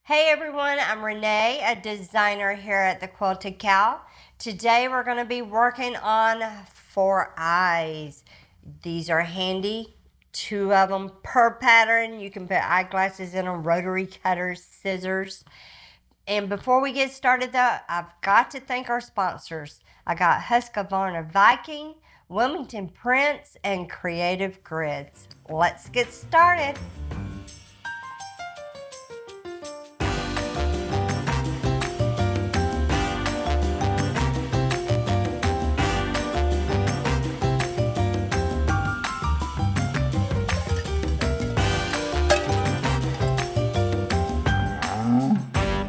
Hey everyone, I'm Renee, a designer here at the Quilted Cow. Today we're going to be working on 4 eyes. These are handy, 2 of them per pattern. You can put eyeglasses in them, rotary cutters, scissors. And before we get started though, I've got to thank our sponsors. I got Husqvarna Viking, Wilmington Prints, and Creative Grids. Let's get started.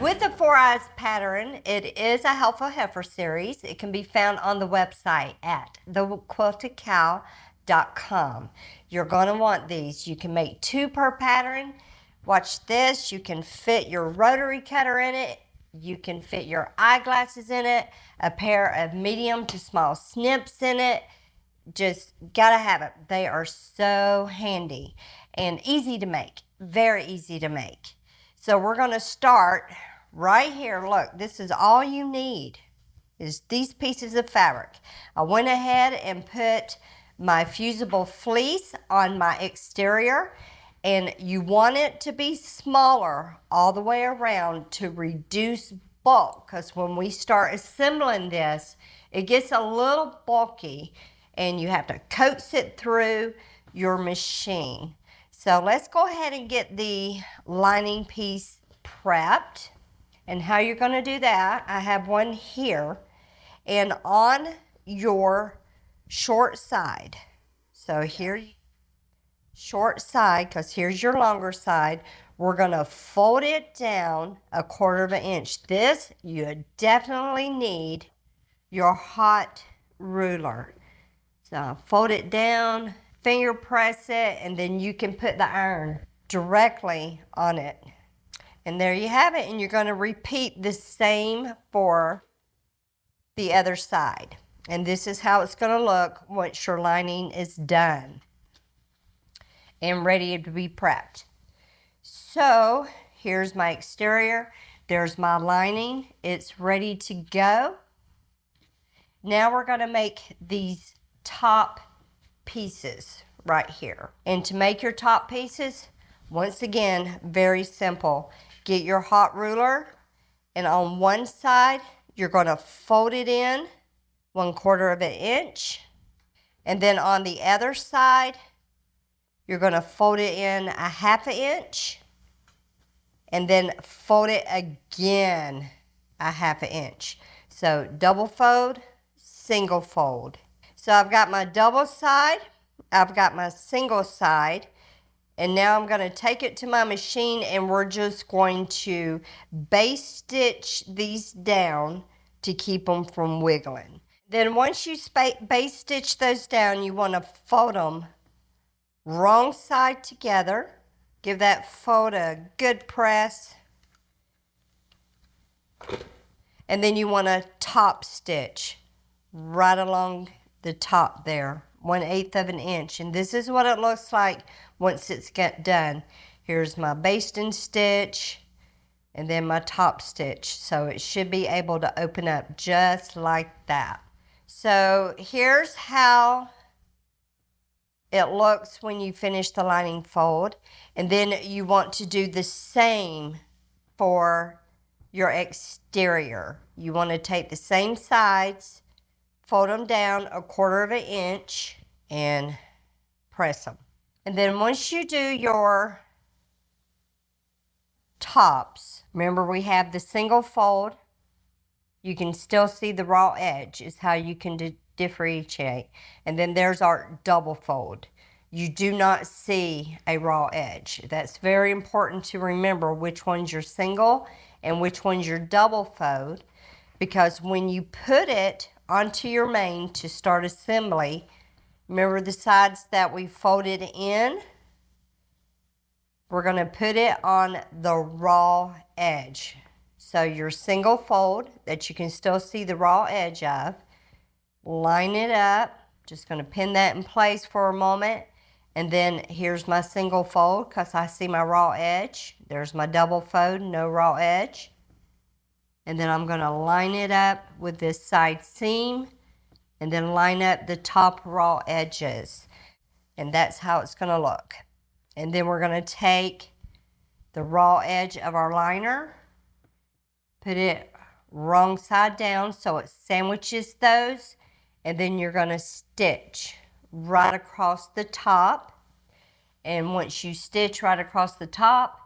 With the 4 eyes pattern, it is a Helpful Heifer series. It can be found on the website at thequiltedcow.com. You're going to want these. You can make 2 per pattern. Watch this. You can fit your rotary cutter in it. You can fit your eyeglasses in it. A pair of medium to small snips in it. Just gotta have it. They are so handy and easy to make. Very easy to make. So we're going to start right here. Look, this is all you need is these pieces of fabric. I went ahead and put my fusible fleece on my exterior, and you want it to be smaller all the way around to reduce bulk, because when we start assembling this, it gets a little bulky and you have to coax it through your machine. So let's go ahead and get the lining piece prepped. And how you're going to do that, I have one here. And on your short side, so here, short side, because here's your longer side, we're going to fold it down 1/4 of an inch. This, you definitely need your hot ruler. So fold it down, finger press it, and then you can put the iron directly on it. And there you have it. And you're going to repeat the same for the other side. And this is how it's going to look once your lining is done and ready to be prepped. So here's my exterior. There's my lining. It's ready to go. Now we're going to make these top pieces right here. And to make your top pieces, once again, very simple. Get your hot ruler, and on one side, you're going to fold it in 1/4 of an inch. And then on the other side, you're going to fold it in 1/2 inch. And then fold it again 1/2 inch. So double fold, single fold. So I've got my double side, I've got my single side, and now I'm going to take it to my machine and we're just going to base stitch these down to keep them from wiggling. Then once you base stitch those down, you want to fold them wrong side together. Give that fold a good press. And then you want to top stitch right along the top there, 1/8 of an inch. And this is what it looks like once it's got done. Here's my basting stitch and then my top stitch. So it should be able to open up just like that. So here's how it looks when you finish the lining fold. And then you want to do the same for your exterior. You want to take the same sides, fold them down 1/4 of an inch, and press them. And then once you do your tops, remember we have the single fold. You can still see the raw edge is how you can differentiate. And then there's our double fold. You do not see a raw edge. That's very important to remember which one's your single and which one's your double fold, because when you put it onto your main to start assembly, remember the sides that we folded in? We're going to put it on the raw edge. So your single fold that you can still see the raw edge of, line it up. Just going to pin that in place for a moment. And then here's my single fold because I see my raw edge. There's my double fold, no raw edge. And then I'm going to line it up with this side seam and then line up the top raw edges. And that's how it's going to look. And then we're going to take the raw edge of our liner, put it wrong side down so it sandwiches those, and then you're going to stitch right across the top. And once you stitch right across the top,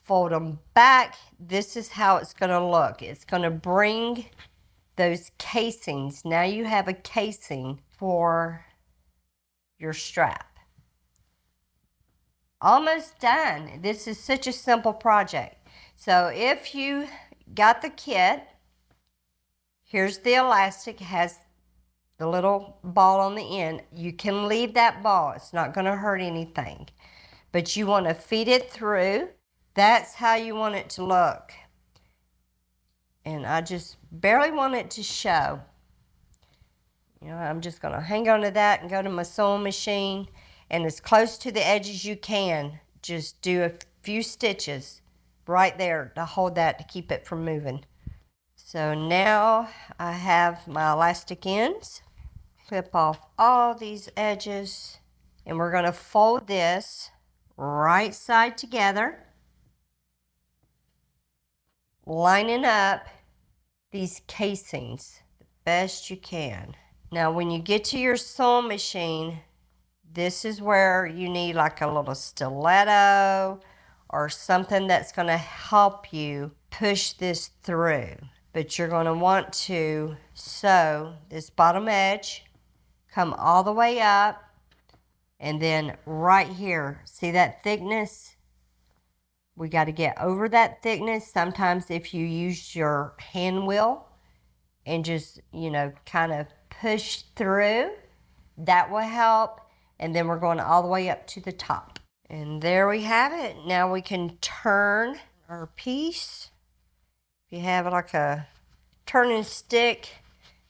fold them back. This is how it's going to look. It's going to bring those casings. Now you have a casing for your strap. Almost done. This is such a simple project. So if you got the kit, here's the elastic. It has the little ball on the end. You can leave that ball. It's not going to hurt anything. But you want to feed it through. That's how you want it to look. And I just barely want it to show. You know, I'm just going to hang on to that and go to my sewing machine. And as close to the edge as you can, just do a few stitches right there to hold that to keep it from moving. So now I have my elastic ends. Clip off all these edges. And we're going to fold this right side together, lining up these casings the best you can. Now when you get to your sewing machine, this is where you need like a little stiletto or something that's going to help you push this through. But you're going to want to sew this bottom edge, come all the way up, and then right here, see that thickness? We got to get over that thickness. Sometimes if you use your hand wheel and just, you know, kind of push through, that will help. And then we're going all the way up to the top. And there we have it. Now we can turn our piece. If you have like a turning stick,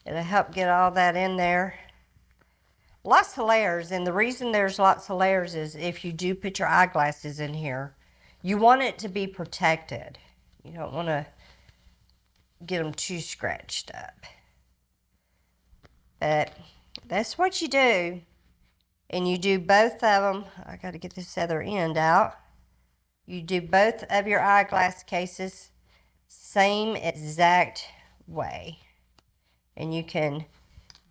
it'll help get all that in there. Lots of layers, and the reason there's lots of layers is if you do put your eyeglasses in here, you want it to be protected. You don't want to get them too scratched up. But that's what you do. And you do both of them. I got to get this other end out. You do both of your eyeglass cases same exact way. And you can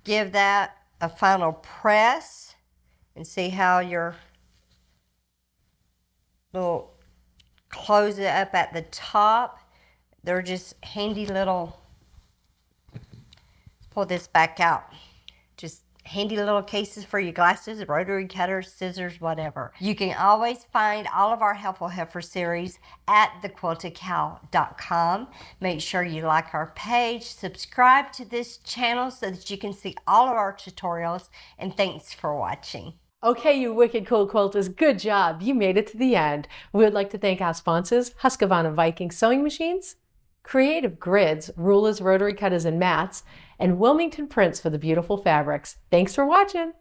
give that a final press and see how your little close it up at the top. They're just handy little, let's pull this back out. Just handy little cases for your glasses, rotary cutters, scissors, whatever. You can always find all of our Helpful Heifer series at thequiltedcow.com. Make sure you like our page, subscribe to this channel so that you can see all of our tutorials, and thanks for watching. Okay, you wicked cool quilters, good job. You made it to the end. We would like to thank our sponsors, Husqvarna Viking Sewing Machines, Creative Grids, rulers, rotary cutters, and mats, and Wilmington Prints for the beautiful fabrics. Thanks for watching.